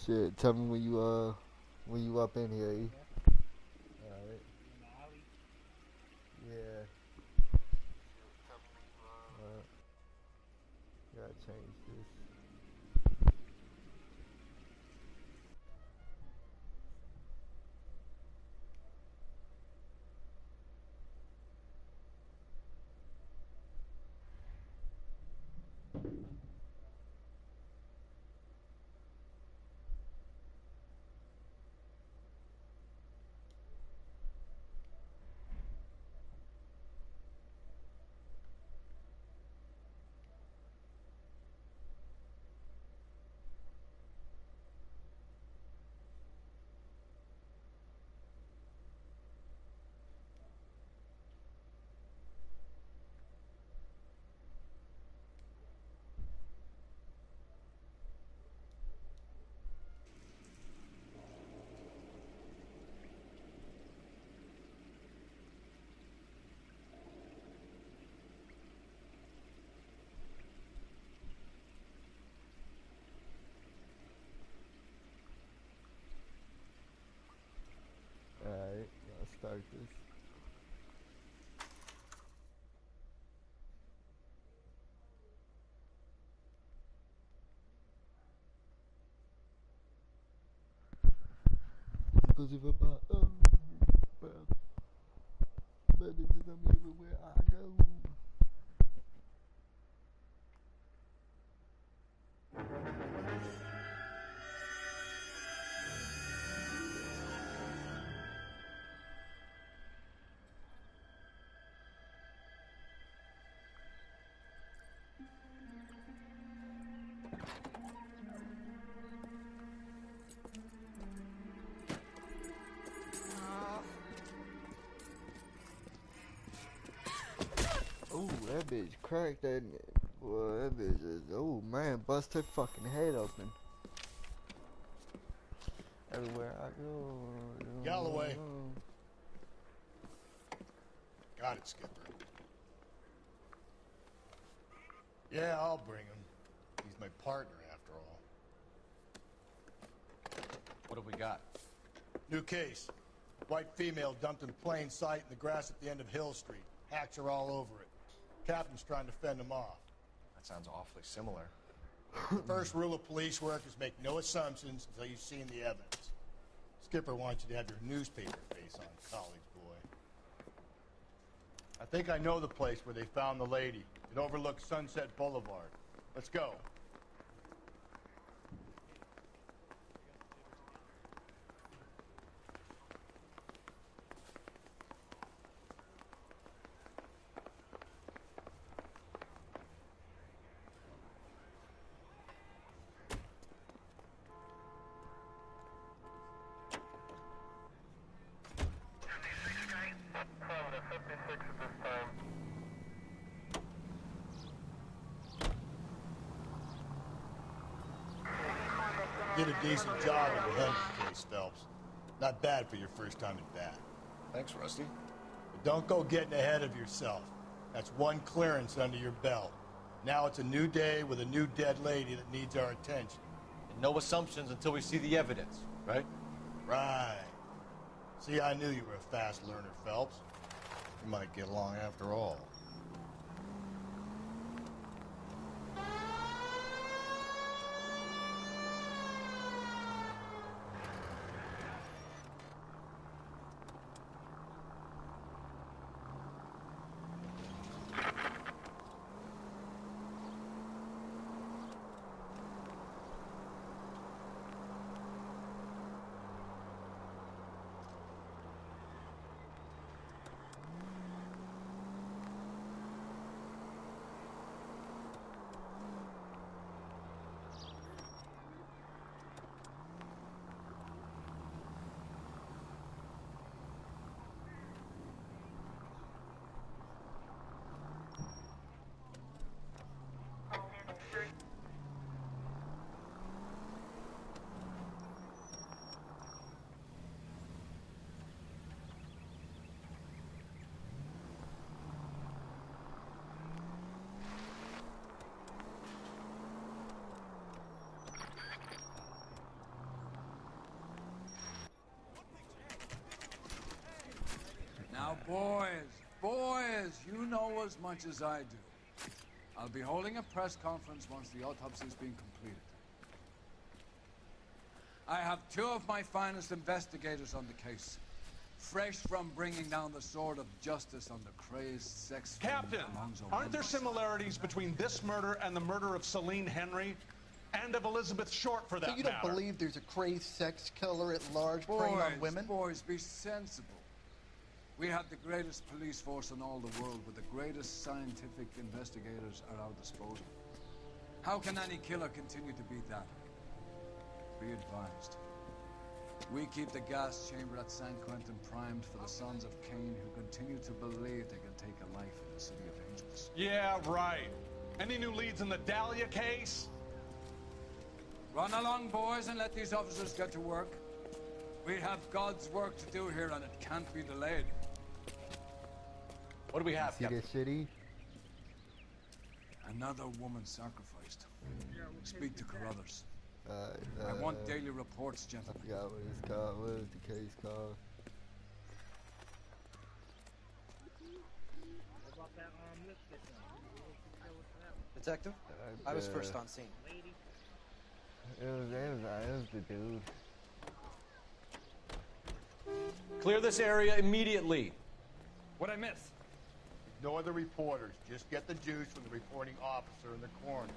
Shit, tell me when you up in here. E. Alright. Yeah. Gotta change this. Alright, let's start this. Pussy for my bro. But it's just on me everywhere I go. Ooh, that bitch cracked that. Boy, that bitch is. Oh man, bust her fucking head open. Everywhere I go. Galloway. Got it, Skipper. Yeah, I'll bring him. He's my partner, after all. What have we got? New case. White female dumped in plain sight in the grass at the end of Hill Street. Hacks are all over it. Captain's trying to fend them off. That sounds awfully similar. The first rule of police work is make no assumptions until you've seen the evidence. Skipper wants you to have your newspaper face on, college boy. I think I know the place where they found the lady. It overlooks Sunset Boulevard. Let's go. Did a decent job in the Henry case, Phelps. Not bad for your first time at bat. Thanks, Rusty. But don't go getting ahead of yourself. That's one clearance under your belt. Now it's a new day with a new dead lady that needs our attention. And no assumptions until we see the evidence, right? Right. See, I knew you were a fast learner, Phelps. We might get along after all. Now, boys, you know as much as I do. I'll be holding a press conference once the autopsy's been completed. I have two of my finest investigators on the case. Fresh from bringing down the sword of justice on the crazed sex fiend Captain, Alonzo aren't there Mendes. similarities between this murder and the murder of Celine Henry? And of Elizabeth Short, for that So you don't matter? believe there's a crazed sex killer at large preying on women? Boys, be sensible. We have the greatest police force in all the world, with the greatest scientific investigators at our disposal. How can any killer continue to beat that? Be advised. We keep the gas chamber at San Quentin primed for the sons of Cain who continue to believe they can take a life in the City of Angels. Yeah, right. Any new leads in the Dahlia case? Run along, boys, and let these officers get to work. We have God's work to do here, and it can't be delayed. What do we have, See Captain? this city? Another woman sacrificed. Speak to Carruthers. I I want daily reports, gentlemen. forgot what it's called. What is the case called? Detective? I was first on scene. It was the dude. Clear this area immediately. What'd I miss? Ignore the reporters. Just get the juice from the reporting officer in the corner.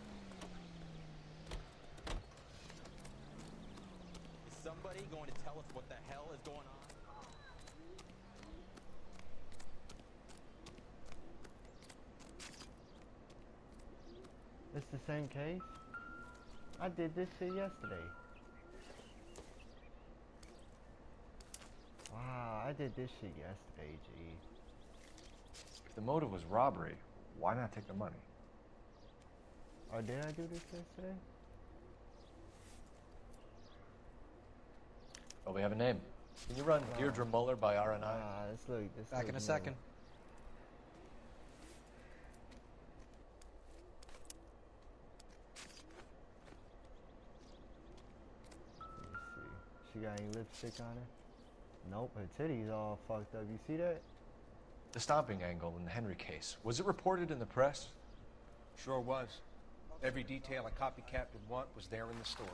Is somebody going to tell us what the hell is going on? It's the same case? I did this shit yesterday. Wow, I did this shit yesterday, G. If the motive was robbery, why not take the money? Or did I do this yesterday? Oh, we have a name. Can you run Deirdre Muller by RNI? Let's look. This Back in a second. Let's see. She got any lipstick on her? Nope, her titties all fucked up. You see that? The stomping angle in the Henry case. Was it reported in the press? Sure was. Every detail a copycat would want was there in the story.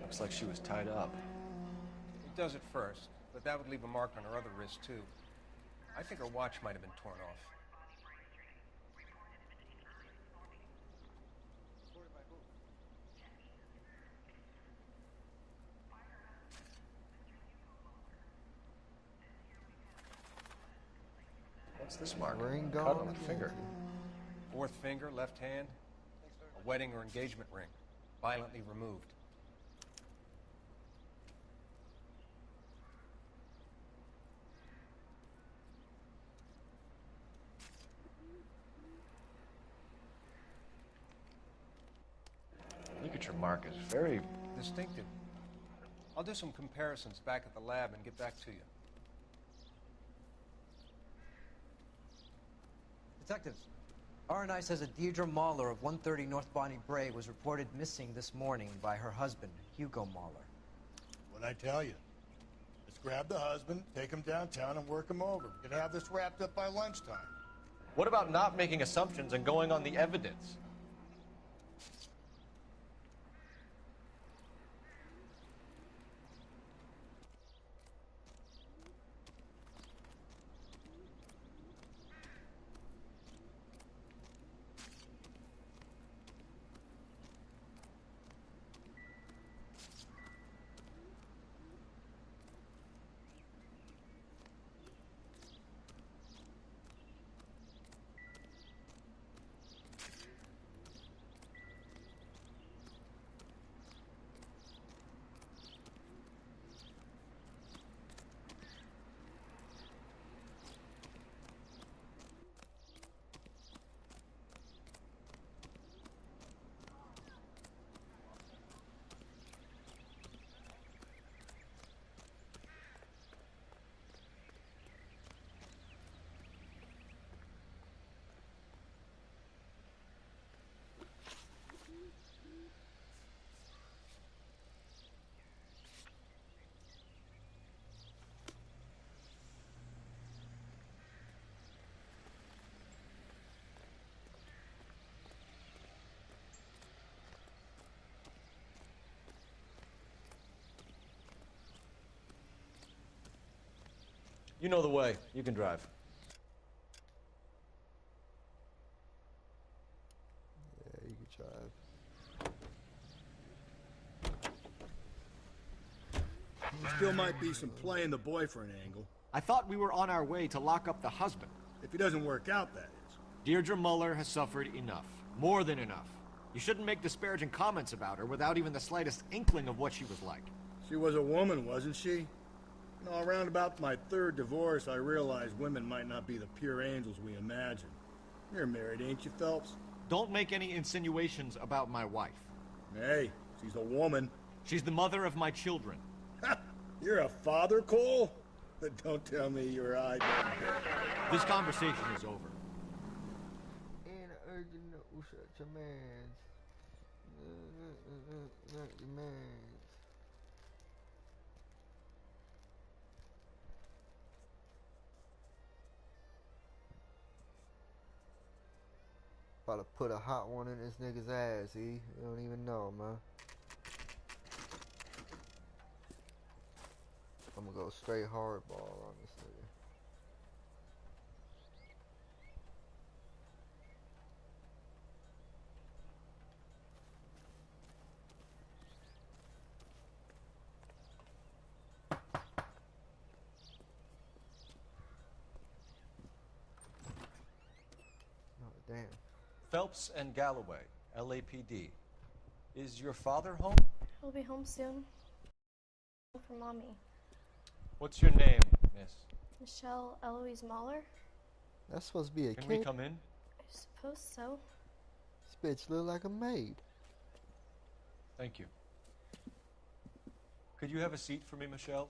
Looks like she was tied up. It does at first, but that would leave a mark on her other wrist, too. I think her watch might have been torn off. What's this mark? Ring Cut gone? on the finger. Fourth finger, left hand, a wedding or engagement ring, violently removed. Ligature mark is very... Distinctive. I'll do some comparisons back at the lab and get back to you. Detectives, RNI says a Deirdre Mahler of 130 North Bonnie Bray was reported missing this morning by her husband, Hugo Mahler. What'd I tell you? Let's grab the husband, take him downtown, and work him over. We could have this wrapped up by lunchtime. What about not making assumptions and going on the evidence? You know the way. You can drive. Yeah, you can drive. Still might be some playing the boyfriend angle. I thought we were on our way to lock up the husband. If he doesn't work out, that is. Deirdre Muller has suffered enough. More than enough. You shouldn't make disparaging comments about her without even the slightest inkling of what she was like. She was a woman, wasn't she? You know, around about my third divorce, I realized women might not be the pure angels we imagine. You're married, ain't you, Phelps? Don't make any insinuations about my wife. Hey, she's a woman. She's the mother of my children. You're a father, Cole? But don't tell me your eye. This conversation is over. And urgent no shut your mans. Not your mans. About to put a hot one in this nigga's ass, E. You don't even know, man. I'm gonna go straight hardball on this nigga. Oh, damn. Phelps and Galloway, LAPD. Is your father home? He'll be home soon. For Mommy. What's your name, miss? Michelle Eloise Mahler? That's supposed to be a Can kid. we come in? I suppose so. This bitch look like a maid. Thank you. Could you have a seat for me, Michelle?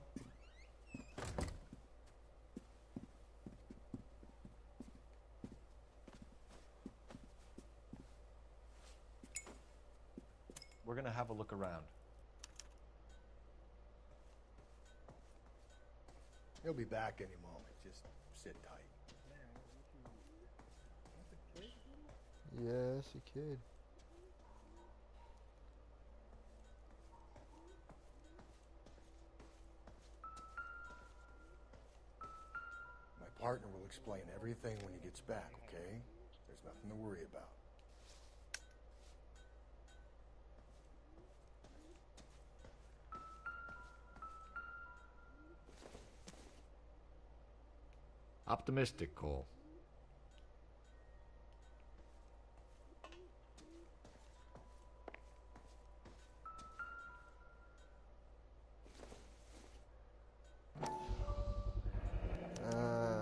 We're gonna have a look around. He'll be back any moment. Just sit tight. Yeah, it's a kid. My partner will explain everything when he gets back, okay? There's nothing to worry about. Optimistic, Cole.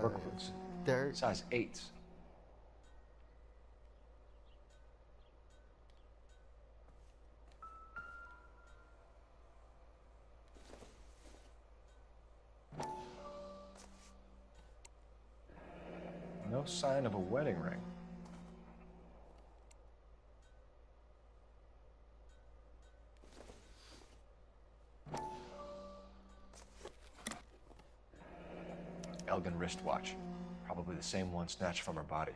Brooklyn's. Dirt. Size 8s. No sign of a wedding ring. Elgin wristwatch. Probably the same one snatched from her body.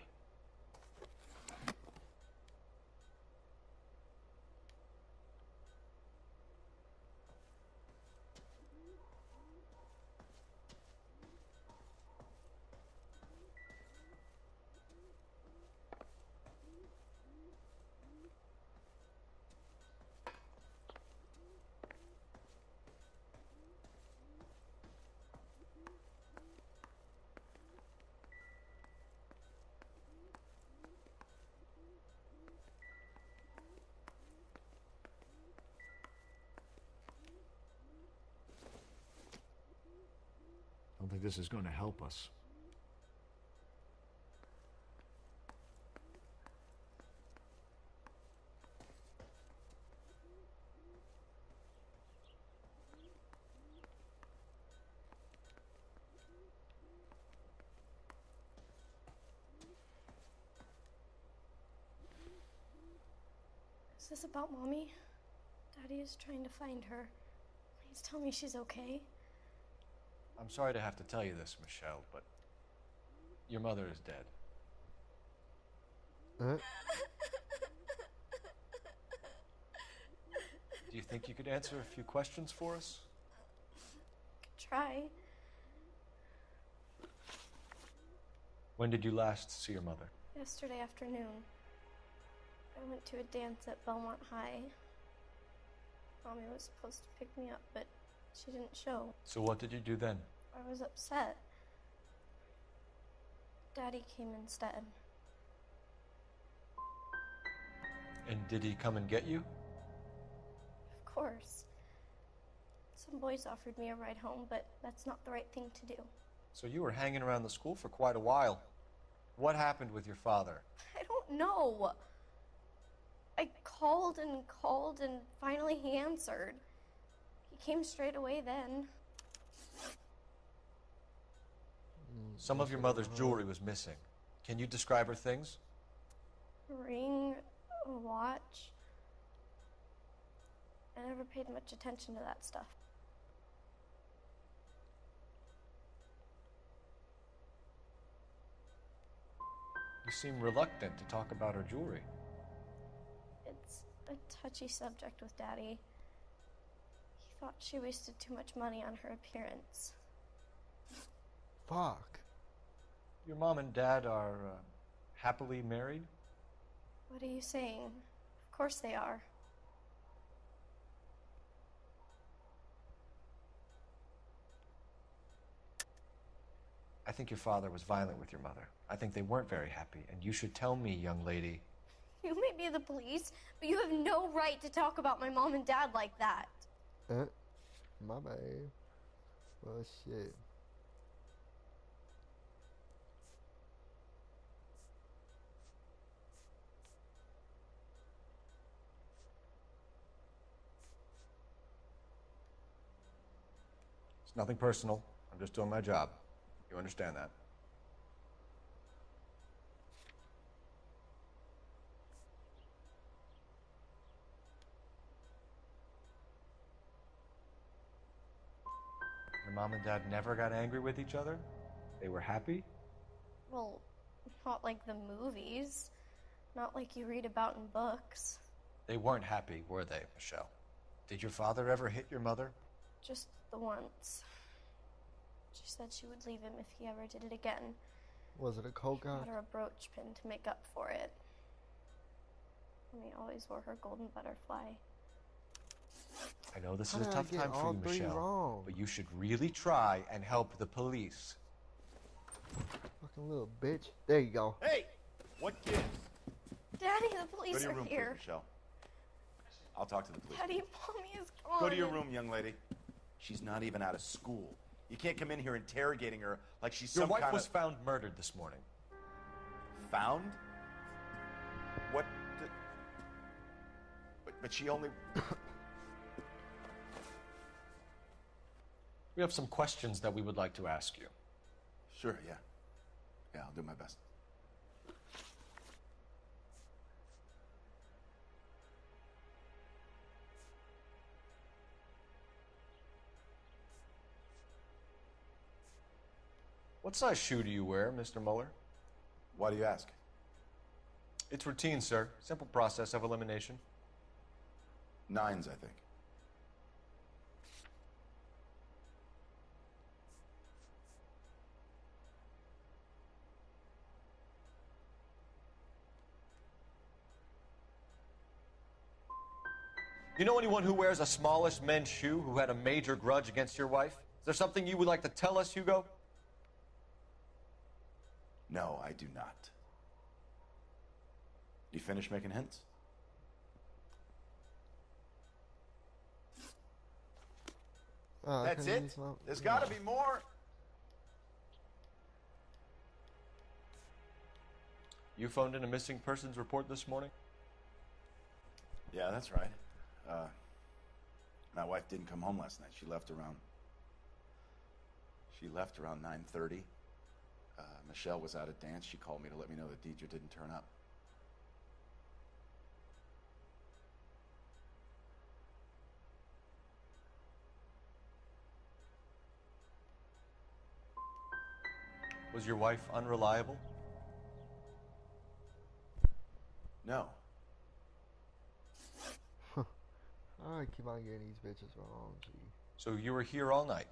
I don't think this is going to help us. Is this about Mommy? Daddy is trying to find her. Please tell me she's okay. I'm sorry to have to tell you this, Michelle, but your mother is dead. Do you think you could answer a few questions for us? Try. When did you last see your mother? Yesterday afternoon. I went to a dance at Belmont High. Mommy was supposed to pick me up, but she didn't show. So what did you do then? I was upset. Daddy came instead. And did he come and get you? Of course. Some boys offered me a ride home, but that's not the right thing to do. So you were hanging around the school for quite a while. What happened with your father? I don't know. I called and finally he answered. He came straight away then. Some of your mother's jewelry was missing. Can you describe her things? A ring, a watch. I never paid much attention to that stuff. You seem reluctant to talk about her jewelry. It's a touchy subject with Daddy. He thought she wasted too much money on her appearance. Fuck. Your mom and dad are happily married? What are you saying? Of course they are. I think your father was violent with your mother. I think they weren't very happy, and you should tell me, young lady. You may be the police, but you have no right to talk about my mom and dad like that. My bad. Well, shit. It's nothing personal. I'm just doing my job. You understand that? Your mom and dad never got angry with each other? They were happy? Well, not like the movies. Not like you read about in books. They weren't happy, were they, Michelle? Did your father ever hit your mother? Just the once. She said she would leave him if he ever did it again. Was it a coke She got her a brooch pin to make up for it. Mommy always wore her golden butterfly. I know this How is a did I tough get time for all you, three Michelle, wrong? but you should really try and help the police. Fucking little bitch. There you go. Hey! What gives? Daddy, the Go police to your are room, here. please, Michelle. I'll talk to the police. Daddy, Mommy is gone. Go to your room, young lady. She's not even out of school. You can't come in here interrogating her like she's Your some wife kind was of... found murdered this morning. Found? What the... But she only... We have some questions that we would like to ask you. Sure, yeah. Yeah, I'll do my best. What size shoe do you wear, Mr. Mueller? Why do you ask? It's routine, sir. Simple process of elimination. 9s, I think. You know anyone who wears a smallish men's shoe who had a major grudge against your wife? Is there something you would like to tell us, Hugo? No, I do not. You finished making hints? That's it? There's got to be more. You phoned in a missing persons report this morning? Yeah, that's right. My wife didn't come home last night. She left around 9:30. Michelle was out at dance. She called me to let me know that Deidre didn't turn up. Was your wife unreliable? No. I keep on getting these bitches wrong, G. So you were here all night.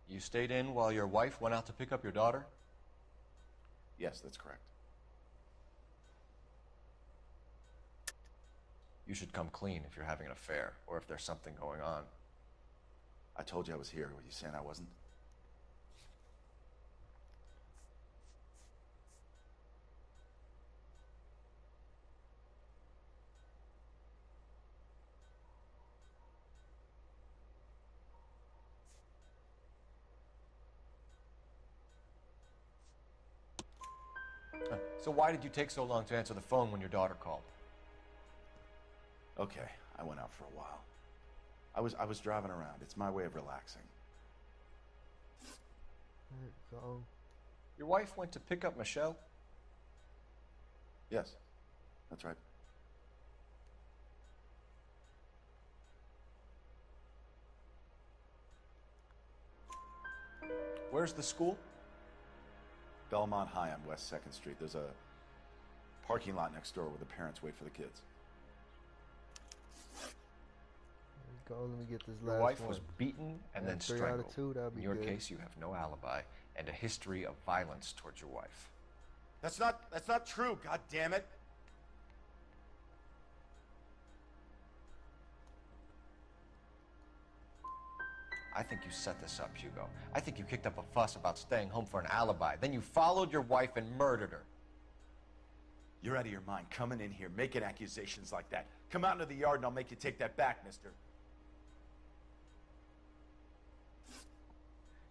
You stayed in while your wife went out to pick up your daughter? Yes, that's correct. You should come clean if you're having an affair, or if there's something going on. I told you I was here. Were you saying I wasn't? So why did you take so long to answer the phone when your daughter called? Okay, I went out for a while. I was driving around. It's my way of relaxing. So, Your wife went to pick up Michelle? Yes, that's right. Where's the school? Belmont High on West 2nd Street. There's a parking lot next door where the parents wait for the kids. go. Let me get this last Your wife one. was beaten and then 3 strangled. out of 2, that'd be In your good. case, you have no alibi and a history of violence towards your wife. That's not true, god damn it. I think you set this up, Hugo. I think you kicked up a fuss about staying home for an alibi. Then you followed your wife and murdered her. You're out of your mind coming in here making accusations like that. Come out into the yard and I'll make you take that back, mister.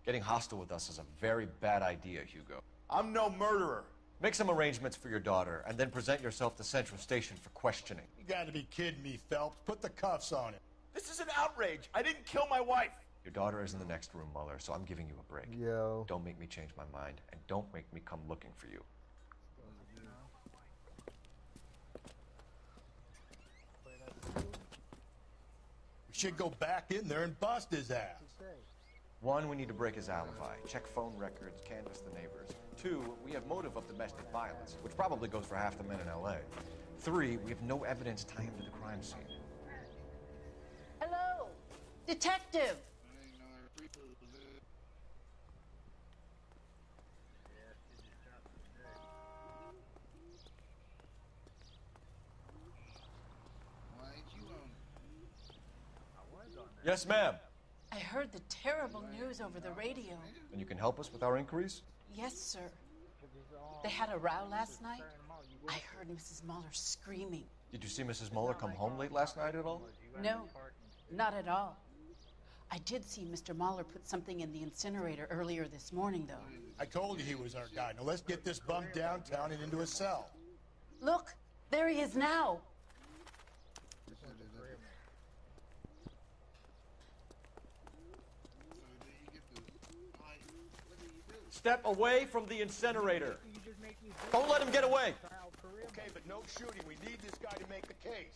Getting hostile with us is a very bad idea, Hugo. I'm no murderer. Make some arrangements for your daughter, and then present yourself to Central Station for questioning. You gotta be kidding me, Phelps. Put the cuffs on him. This is an outrage. I didn't kill my wife. Your daughter is in the next room, Muller, so I'm giving you a break. Yo. Don't make me change my mind, and don't make me come looking for you. We should go back in there and bust his ass. 1, we need to break his alibi. Check phone records, canvass the neighbors. 2, we have motive of domestic violence, which probably goes for half the men in L.A. 3, we have no evidence tying him to the crime scene. Hello, detective. Yes, ma'am. I heard the terrible news over the radio. And you can help us with our inquiries? Yes, sir. They had a row last night. I heard Mrs. Muller screaming. Did you see Mrs. Muller come home late last night at all? No, not at all. I did see Mr. Muller put something in the incinerator earlier this morning, though. I told you he was our guy. Now let's get this bum downtown and into a cell. Look, there he is now. Step away from the incinerator. Don't let him get away. Okay, but no shooting. We need this guy to make the case.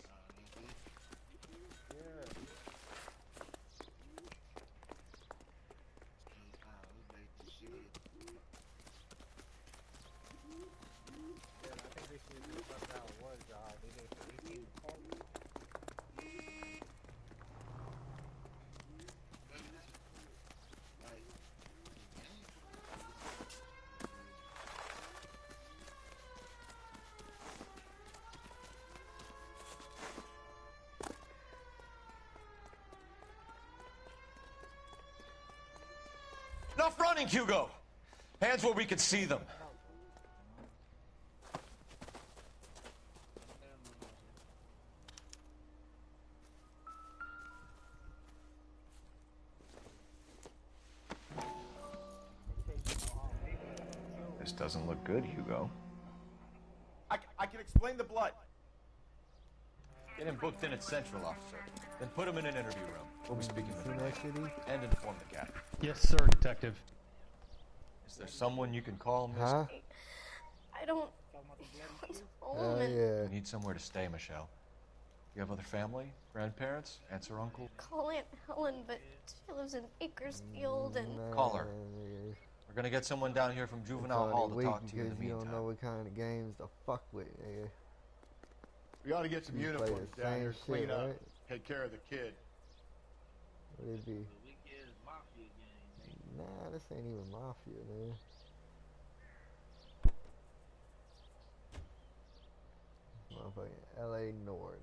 Enough running, Hugo! Hands where we can see them. This doesn't look good, Hugo. I can explain the blood. Get him booked in at Central, officer. Then put him in an interview room. We'll be speaking with him. Next city? And inform the captain. Yes, sir, detective. Is there someone you can call, miss? Huh? I don't. Oh, yeah. You need somewhere to stay, Michelle. You have other family? Grandparents? Aunts or uncle? Call Aunt Helen, but she lives in Bakersfield and. Call her. We're gonna get someone down here from Juvenile Hall to talk to you in the because you don't know meantime. what kind of games to fuck with, nigga. We ought to get some You play uniforms the down same here, shit, clean up, right? take care of the kid. What it be? Nah, this ain't even Mafia, man. Motherfucking L.A. Noire,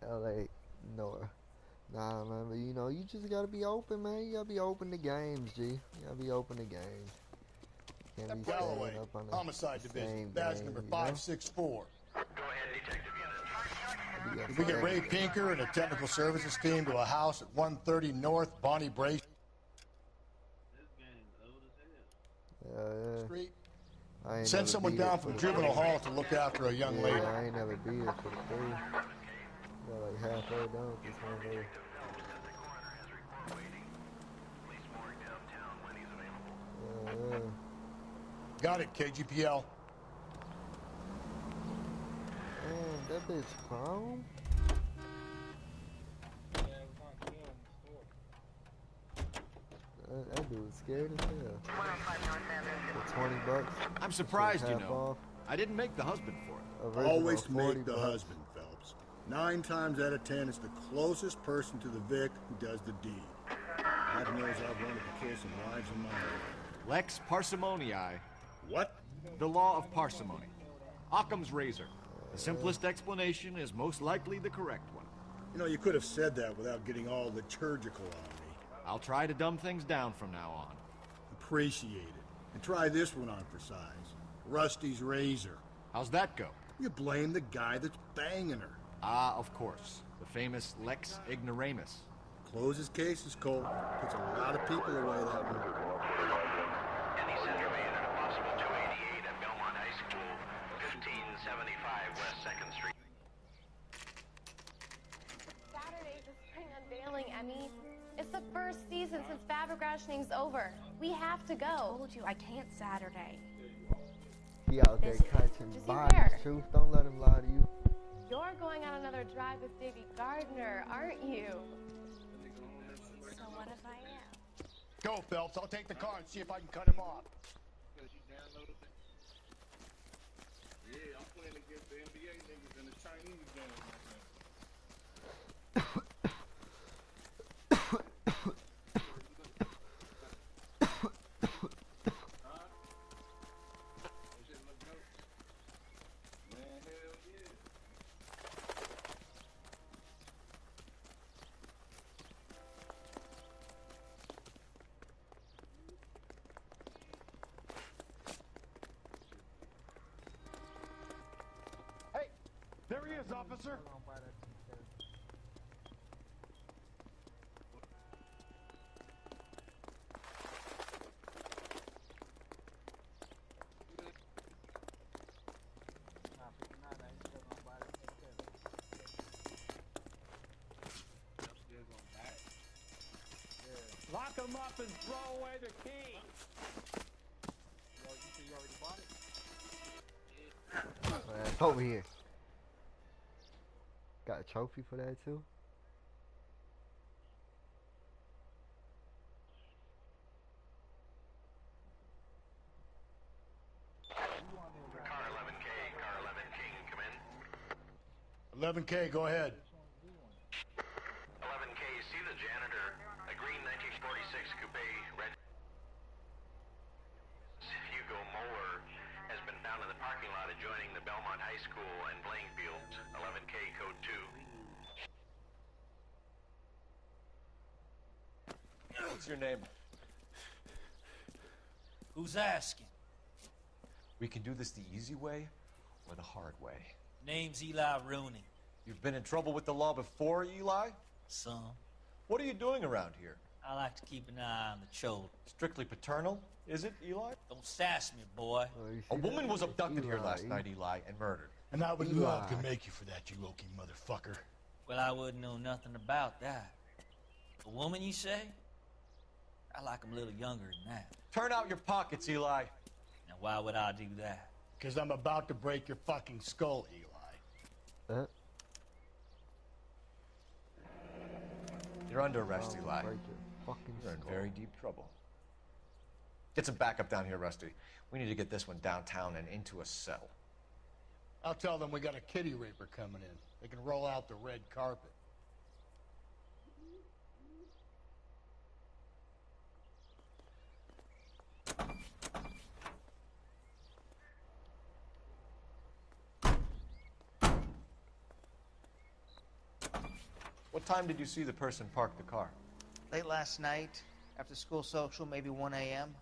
nigga. L.A. Noire. Nah, man, but you know, you just gotta be open, man. You gotta be open to games, G. You gotta be open to games. Can't be Galloway, staying up on Homicide the Division, same badge game, number you know? 564. Go ahead, detective unit. Did we get Ray Pinker and a technical services team to a house at 130 North Bonnie Brae Street? I ain't Send never someone beat down it from for the juvenile crew. hall to look after a young Yeah, lady. I ain't never beat it for the crew. Got like halfway done with this motherfucker. Yeah. Got it, KGPL. Man, that bitch chrome? That dude was scared as hell. For $20. I'm surprised, you half know. off. I didn't make the husband for it. Original Always 40 make the bucks. husband, Phelps. 9 times out of 10, it's the closest person to the Vic who does the deed. God knows I've wanted to kill some wives in my life. Lex parsimonii. What? The law of parsimony. Occam's razor. The simplest explanation is most likely the correct one. You know, you could have said that without getting all liturgical on me. I'll try to dumb things down from now on. Appreciate it. And try this one on for size. Rusty's razor. How's that go? You blame the guy that's banging her. Ah, of course. The famous Lex ignoramus. Closes cases, Cole. Puts a lot of people away that one. Any Central unit, a possible 288 at Belmont High School, 1575 West 2nd Street. Saturday's the spring unveiling, Emmy. It's the first season since fabric rationing's over. We have to go. I told you I can't Saturday. He out there catching Just bodies, where? Truth. Don't let him lie to you. You're going on another drive with Davy Gardner, aren't you? So what if I am? Go, Phelps. I'll take the car and see if I can cut him off. Yeah, I'm playing against the NBA niggas and the Chinese game right now. There he is, officer. Lock him up and throw away the key. You already bought it? Over here. Got a trophy for that too? Car 11K, car 11 King, come in. 11K, go ahead. 11K, see the janitor, a green 1946 coupe red. Hugo Moeller has been found in the parking lot adjoining the Belmont High School and playing fields. 11K, code 2. What's your name? Who's asking? We can do this the easy way or the hard way. Name's Eli Rooney. You've been in trouble with the law before, Eli? Some. What are you doing around here? I like to keep an eye on the children. Strictly paternal, is it, Eli? Don't sass me, boy. A woman was abducted here last night, Eli, and murdered. And I would love to make you for that, you low-key motherfucker. Well, I wouldn't know nothing about that. A woman, you say? I like 'em a little younger than that. Turn out your pockets, Eli. Now, why would I do that? Because I'm about to break your fucking skull, Eli. You're under arrest, Eli. You're in very deep trouble. Get some backup down here, Rusty. We need to get this one downtown and into a cell. I'll tell them we got a kitty raper coming in. They can roll out the red carpet. What time did you see the person park the car? Late last night, after school social, maybe 1 a.m.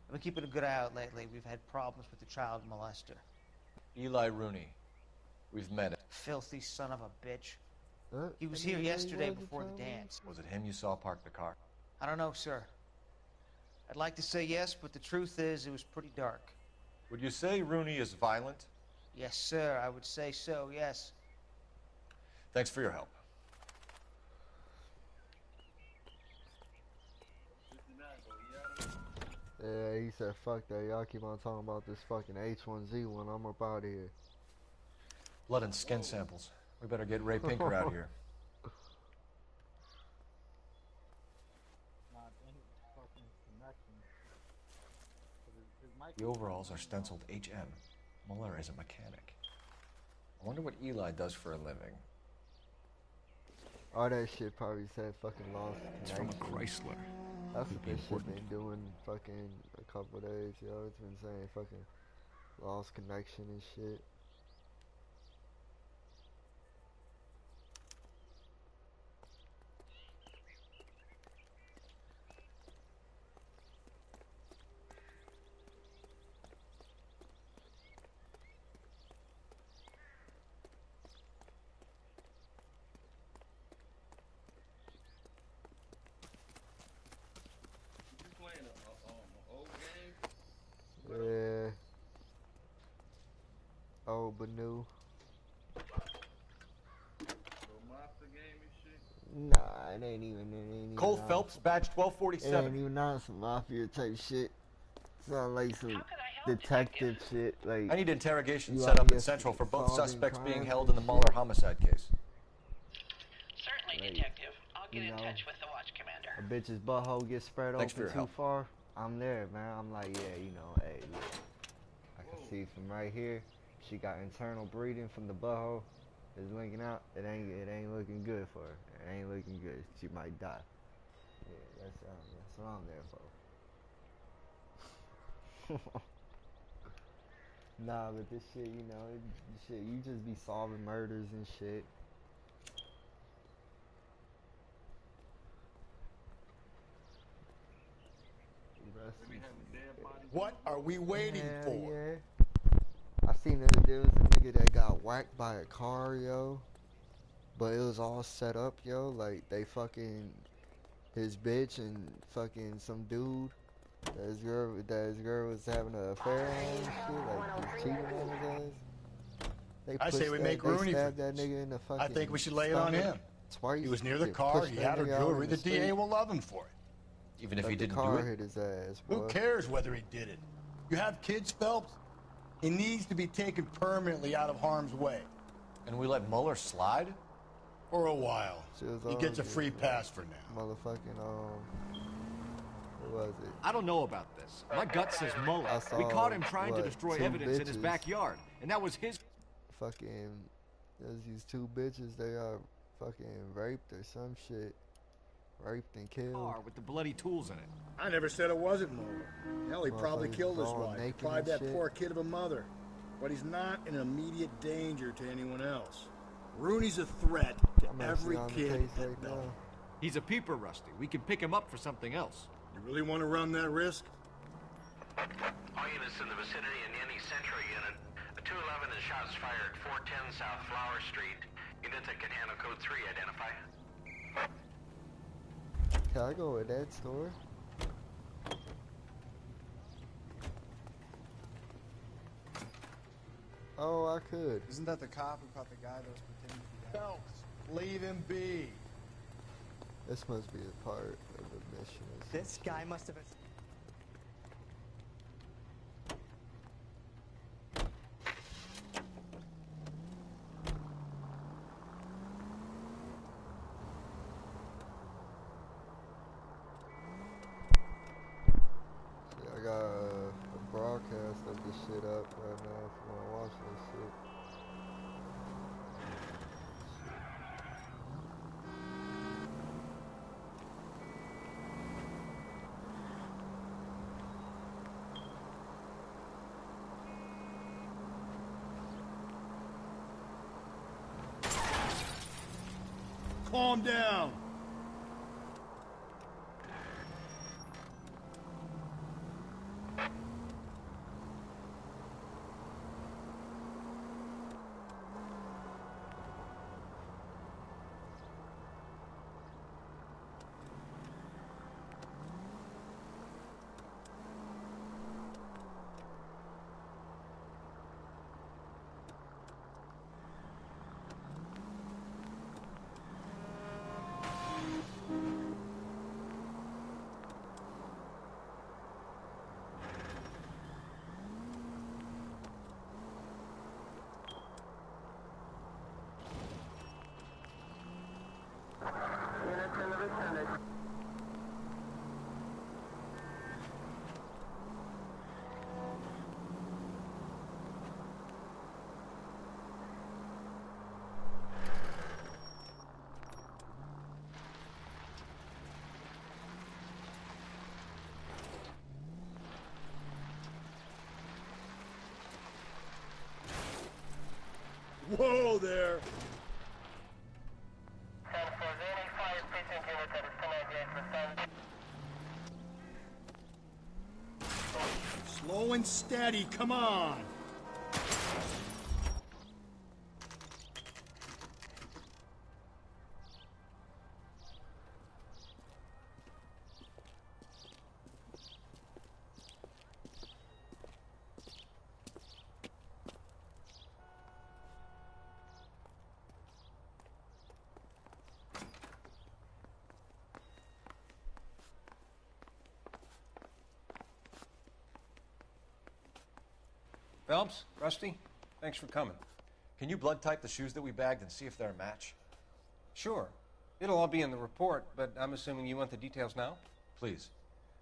I've been keeping a good eye out lately. We've had problems with the child molester. Eli Rooney. We've met him. Filthy son of a bitch. He was here yesterday before the dance. Was it him you saw park the car? I don't know, sir. I'd like to say yes, but the truth is it was pretty dark. Would you say Rooney is violent? Yes, sir. I would say so, yes. Thanks for your help. Yeah, he said, fuck that. Y'all keep on talking about this fucking H1Z1. I'm up out of here. Blood and skin samples. We better get Ray Pinker out here. The overalls are stenciled HM. Muller is a mechanic. I wonder what Eli does for a living. All that shit probably said fucking lost. It's from a Chrysler. That's what this shit been doing fucking a couple days, yo. It's been saying fucking lost connection and shit. Yeah. Oh, but new. Nah, it ain't even. Cole Phelps, badge 1247. It ain't even not some mafia type shit. Sound like some detective shit. Like I need interrogation you set up in guess Central for both solving suspects being crimes held in the and Muller shit. homicide case. Certainly, Detective. I'll get in touch with the watch commander. A bitch's butthole gets spread Thanks for open your too help. far. I'm there, man. I'm like, yeah, you know, hey, look. I can see from right here. She got internal bleeding from the butthole. It's linking out. It ain't looking good for her. It ain't looking good. She might die. Yeah, that's what I'm there for. Nah, but this shit, you know, shit, you just be solving murders and shit. What are we waiting for? Yeah. I seen that there was a nigga that got whacked by a car, yo. But it was all set up, yo. Like, they fucking, his bitch and fucking some dude that his girl was having an affair on and shit. Like, just cheating on his ass. I say we make Rooney for stabbed that this. nigga in the fucking I think we should lay it on stomach him. Twice. He was near the They car. pushed He that had her nigga out jewelry. in The street. DA will love him for it. Even if But he the didn't car do it? hit his ass, Who boy. cares whether he did it? You have kids, Phelps? He needs to be taken permanently out of harm's way. And we let Muller slide? For a while. He gets a on, free yeah. pass for now. Motherfucking, what was it? I don't know about this. My gut says Muller. I We saw, caught him trying to what, destroy 2 evidence in his bitches. backyard, and that was his. Fucking, there's these 2 bitches, they got fucking raped or some shit. Raped and killed. Car with the bloody tools in it. I never said it wasn't Muller. Hell, he probably Motherfuckers killed his all wife, naked deprived and that shit. poor kid of a mother. But he's not in immediate danger to anyone else. Rooney's a threat to I'm every actually on the kid case at right Bellevue. now. He's a peeper, Rusty. We can pick him up for something else. You really want to run that risk? All units in the vicinity in any Central unit. A 211 and shots fired 410 South Flower Street. Units that can handle code 3 identify. Can I go in that store? Oh, I could. Isn't that the cop who caught the guy that was pretending to be dead? Phelps, leave him be. This must be a part of the mission. This guy must have been... See, I got a broadcast of this shit up right now if you want to watch this shit. calm down. Whoa there! Slow and steady, come on! Phelps, Rusty, thanks for coming. Can you blood type the shoes that we bagged and see if they're a match? Sure. It'll all be in the report, but I'm assuming you want the details now? Please.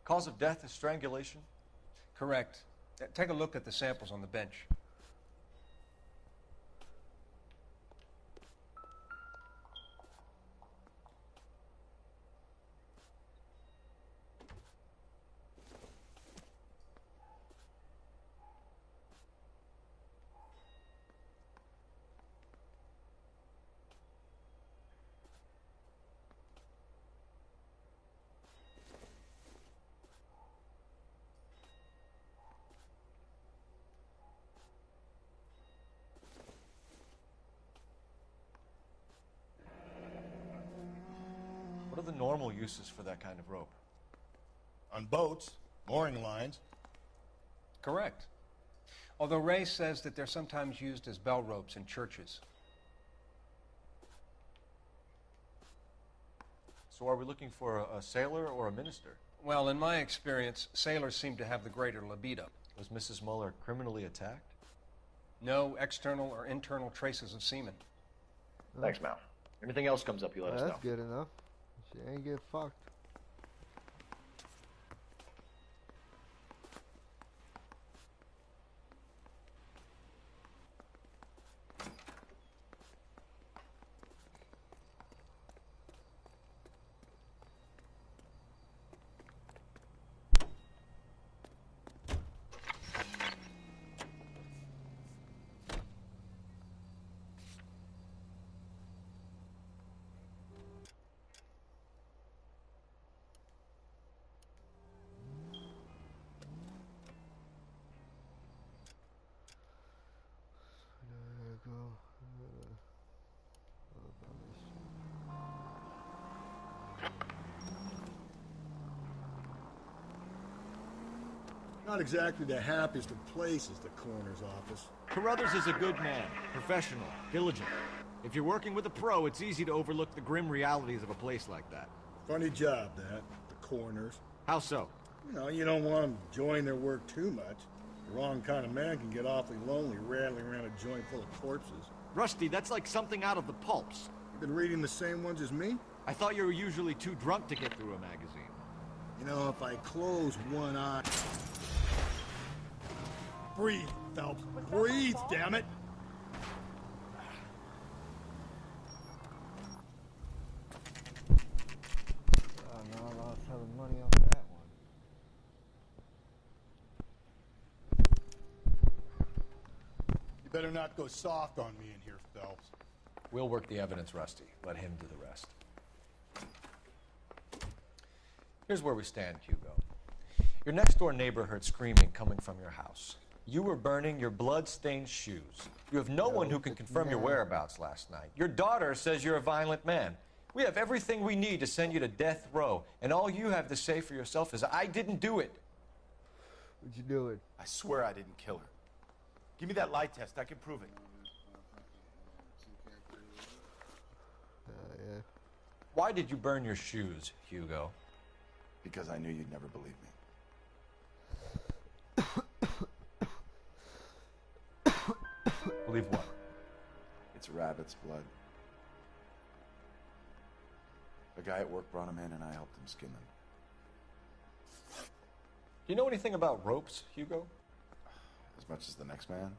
Cause of death is strangulation? Correct. Take a look at the samples on the bench. What are the normal uses for that kind of rope? On boats, mooring lines. Correct. Although Ray says that they're sometimes used as bell ropes in churches. So are we looking for a sailor or a minister? Well, in my experience, sailors seem to have the greater libido. Was Mrs. Muller criminally attacked? No external or internal traces of semen. Thanks, Mal. Anything else comes up, you let us know. That's good enough. She ain't get fucked. Not exactly the happiest of places, the coroner's office. Carruthers is a good man, professional, diligent. If you're working with a pro, it's easy to overlook the grim realities of a place like that. Funny job, that, the coroner's. How so? You know, you don't want them enjoying their work too much. The wrong kind of man can get awfully lonely rattling around a joint full of corpses. Rusty, that's like something out of the pulps. You been reading the same ones as me? I thought you were usually too drunk to get through a magazine. You know, if I close one eye... Breathe, Phelps. Breathe, damn it! Oh no, I lost hella money off that one. You better not go soft on me in here, Phelps. We'll work the evidence, Rusty. Let him do the rest. Here's where we stand, Hugo. Your next-door neighbor heard screaming coming from your house. You were burning your blood-stained shoes. You have no one who can confirm your whereabouts last night. Your daughter says you're a violent man. We have everything we need to send you to death row, and all you have to say for yourself is, I didn't do it. What'd you do it? I swear I didn't kill her. Give me that lie test. I can prove it. Yeah. Why did you burn your shoes, Hugo? Because I knew you'd never believe me. Believe what? It's rabbit's blood. A guy at work brought him in and I helped him skin them. Do you know anything about ropes, Hugo? As much as the next man.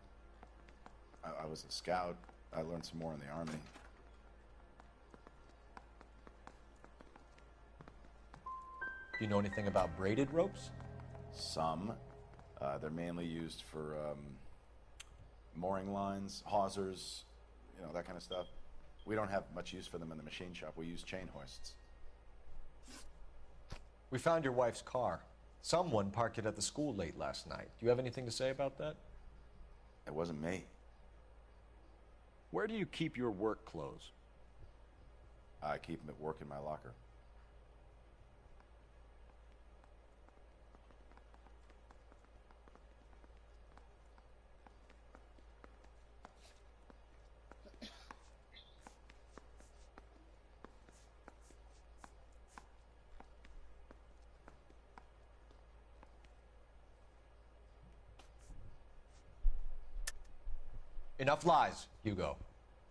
I was a scout. I learned some more in the army. Do you know anything about braided ropes? Some. They're mainly used for mooring lines, hawsers, you know, that kind of stuff. We don't have much use for them in the machine shop. We use chain hoists. We found your wife's car. Someone parked it at the school late last night. Do you have anything to say about that? It wasn't me. Where do you keep your work clothes? I keep them at work in my locker. Enough lies, Hugo.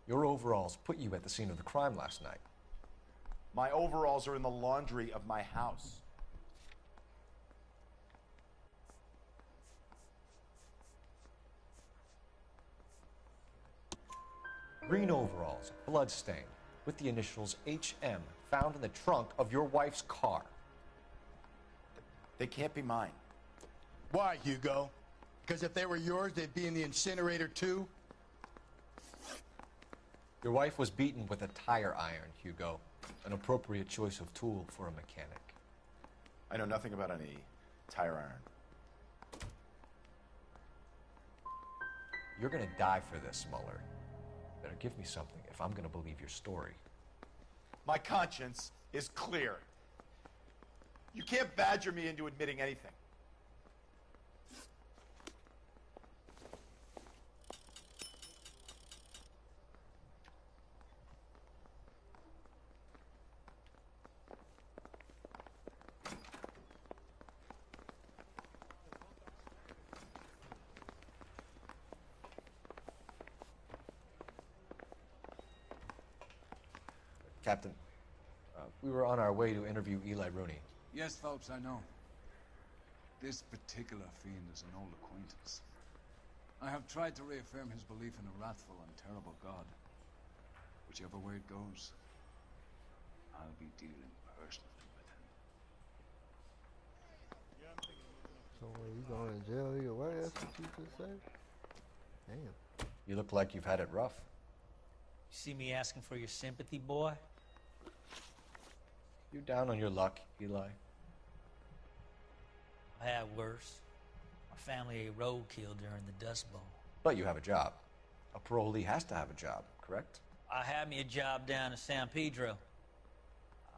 Your overalls put you at the scene of the crime last night. My overalls are in the laundry of my house. Green overalls, bloodstained, with the initials HM, found in the trunk of your wife's car. They can't be mine. Why, Hugo? Because if they were yours, they'd be in the incinerator too? Your wife was beaten with a tire iron, Hugo. An appropriate choice of tool for a mechanic. I know nothing about any tire iron. You're gonna die for this, Mueller. Better give me something if I'm gonna believe your story. My conscience is clear. You can't badger me into admitting anything. Captain, we were on our way to interview Eli Rooney. Yes, Phelps, I know. This particular fiend is an old acquaintance. I have tried to reaffirm his belief in a wrathful and terrible God. Whichever way it goes, I'll be dealing personally with him. So when you going to jail either way, that's what you just said? Damn. You look like you've had it rough. You see me asking for your sympathy, boy? You down on your luck, Eli? I had worse. My family ate roadkill during the Dust Bowl. But you have a job. A parolee has to have a job, correct? I had me a job down in San Pedro.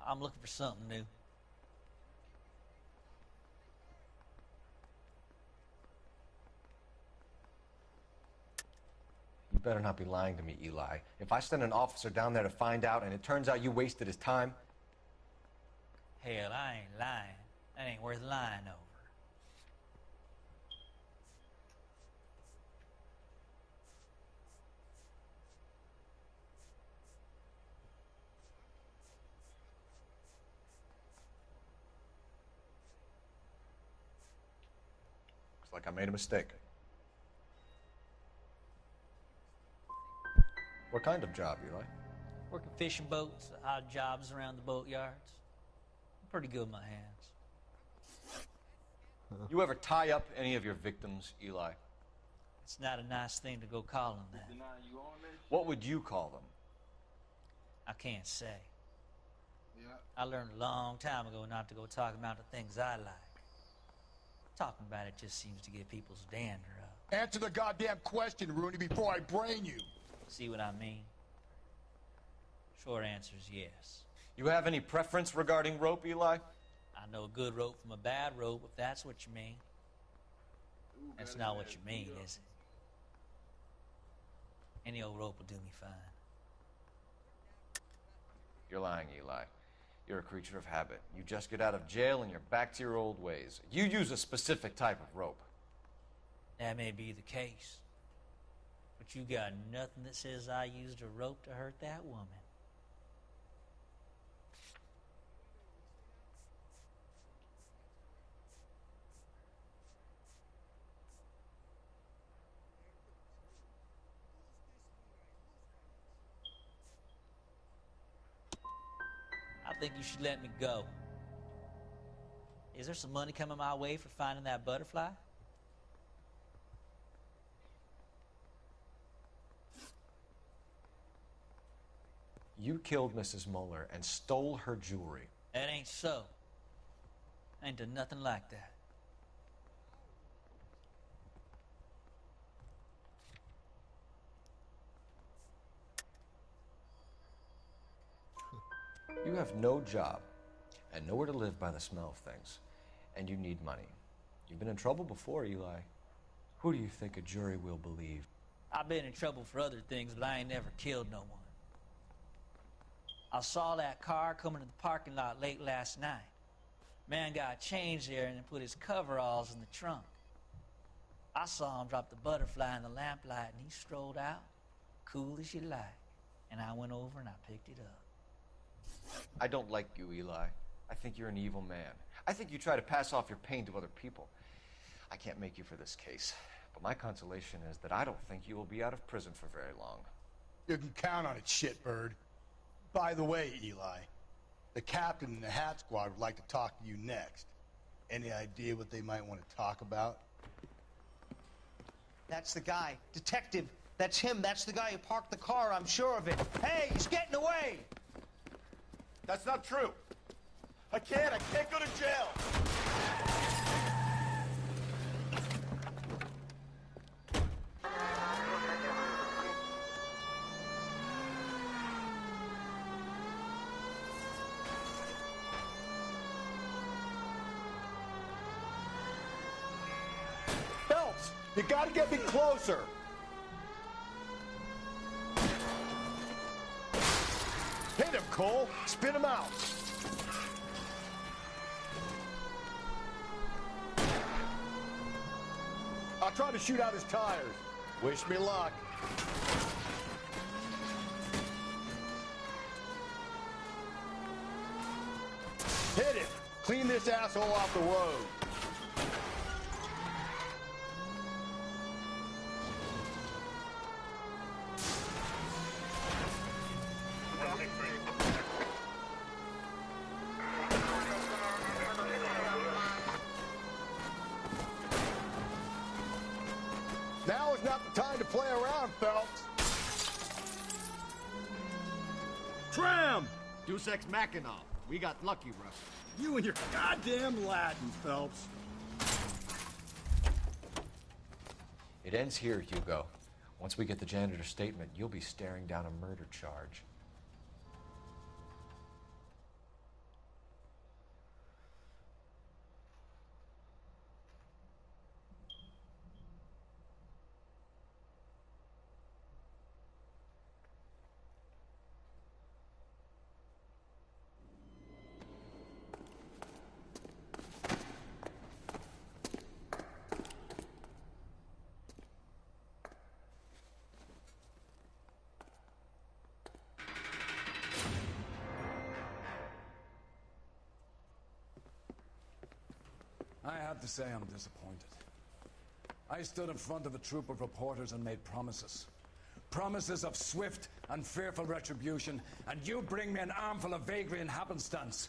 I'm looking for something new. You better not be lying to me, Eli. If I send an officer down there to find out and it turns out you wasted his time... Hell, I ain't lying. That ain't worth lying over. Looks like I made a mistake. What kind of job, Eli? Working fishing boats, odd jobs around the boatyards. I'm pretty good with my hands. You ever tie up any of your victims, Eli? It's not a nice thing to go calling that. What would you call them? I can't say. Yeah. I learned a long time ago not to go talking about the things I like. Talking about it just seems to get people's dander up. Answer the goddamn question, Rooney, before I brain you. See what I mean? Short answer is yes. You have any preference regarding rope, Eli? I know a good rope from a bad rope, if that's what you mean. Ooh, That's got not his what ass you mean, beat up. is it? Any old rope will do me fine. You're lying, Eli. You're a creature of habit. You just get out of jail and you're back to your old ways. You use a specific type of rope. That may be the case. But you got nothing that says I used a rope to hurt that woman. I think you should let me go. Is there some money coming my way for finding that butterfly? You killed Mrs. Muller and stole her jewelry. That ain't so. I ain't done nothing like that. You have no job and nowhere to live by the smell of things, and you need money. You've been in trouble before, Eli. Who do you think a jury will believe? I've been in trouble for other things, but I ain't never killed no one. I saw that car coming to the parking lot late last night. Man got changed there and then put his coveralls in the trunk. I saw him drop the butterfly in the lamplight and he strolled out, cool as you like. And I went over and I picked it up. I don't like you, Eli. I think you're an evil man. I think you try to pass off your pain to other people. I can't make you for this case, but my consolation is that I don't think you will be out of prison for very long. You can count on it, shitbird. By the way, Eli, the captain and the Hat Squad would like to talk to you next. Any idea what they might want to talk about? That's the guy. Detective, that's him. That's the guy who parked the car, I'm sure of it. Hey, he's getting away! That's not true. I can't go to jail. Phelps, you gotta get me closer. Hit him, Cole. Spin him out. I'll try to shoot out his tires. Wish me luck. Hit it. Clean this asshole off the road. Now is not the time to play around, Phelps. Tram! Deus Ex Machina. We got lucky, Russ. You and your goddamn Latin, Phelps. It ends here, Hugo. Once we get the janitor's statement, you'll be staring down a murder charge. I have to say I'm disappointed. I stood in front of a troop of reporters and made promises. Promises of swift and fearful retribution, and you bring me an armful of vagary and happenstance.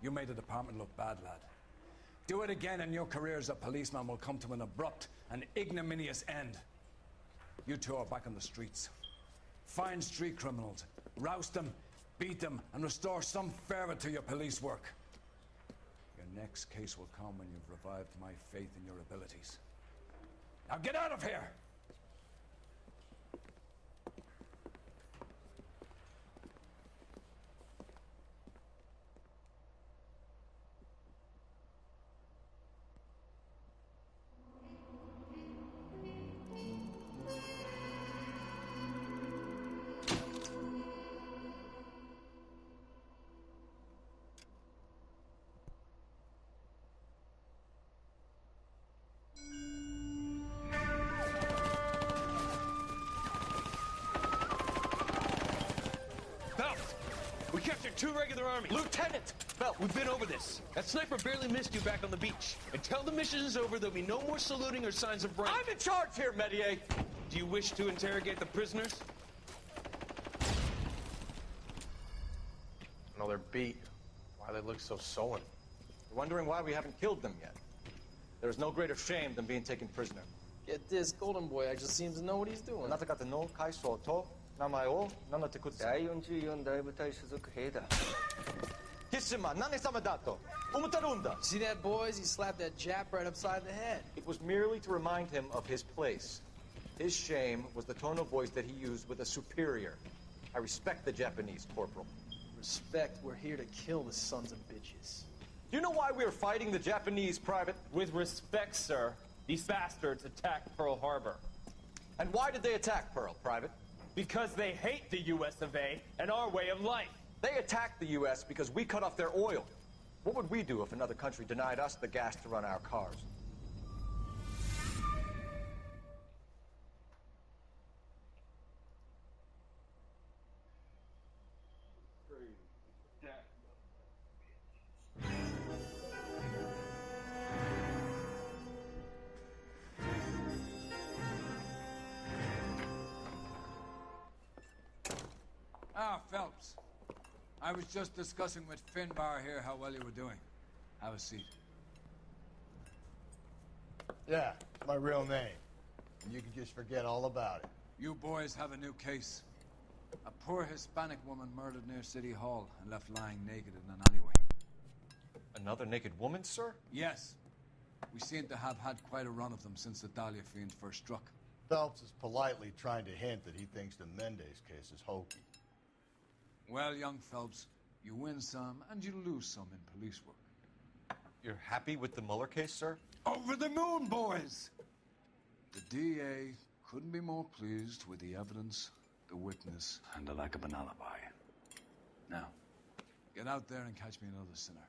You made the department look bad, lad. Do it again and your career as a policeman will come to an abrupt and ignominious end. You two are back on the streets. Find street criminals, roust them, beat them, and restore some fervor to your police work. Your next case will come when you've revived my faith in your abilities. Now get out of here! We captured 2 regular armies. Lieutenant! Bell, we've been over this. That sniper barely missed you back on the beach. Until the mission is over, there'll be no more saluting or signs of rank. I'm in charge here, Medier! Do you wish to interrogate the prisoners? No, they're beat. Why they look so sullen? They're wondering why we haven't killed them yet. There is no greater shame than being taken prisoner. Get this, Golden Boy actually seems to know what he's doing. あなた方の階層と名前を名乗ってください。第44大部隊所属兵だ。貴様、何様だと思ってるんだ。 See that, boys? He slapped that Jap right upside the head. It was merely to remind him of his place. His shame was the tone of voice that he used with a superior. I respect the Japanese, Corporal. Respect, we're here to kill the sons of bitches. Do you know why we are fighting the Japanese, Private? With respect, sir, these bastards attacked Pearl Harbor. And why did they attack Pearl, Private? Because they hate the US of A and our way of life. They attacked the US because we cut off their oil. What would we do if another country denied us the gas to run our cars? Ah, Phelps. I was just discussing with Finbar here how well you were doing. Have a seat. Yeah, it's my real name. And you can just forget all about it. You boys have a new case. A poor Hispanic woman murdered near City Hall and left lying naked in an alleyway. Another naked woman, sir? Yes. We seem to have had quite a run of them since the Dahlia fiend first struck. Phelps is politely trying to hint that he thinks the Mendez case is hokey. Well, young Phelps, you win some and you lose some in police work. You're happy with the Mueller case, sir? Over the moon, boys! The DA couldn't be more pleased with the evidence, the witness, and the lack of an alibi. Now, get out there and catch me another sinner.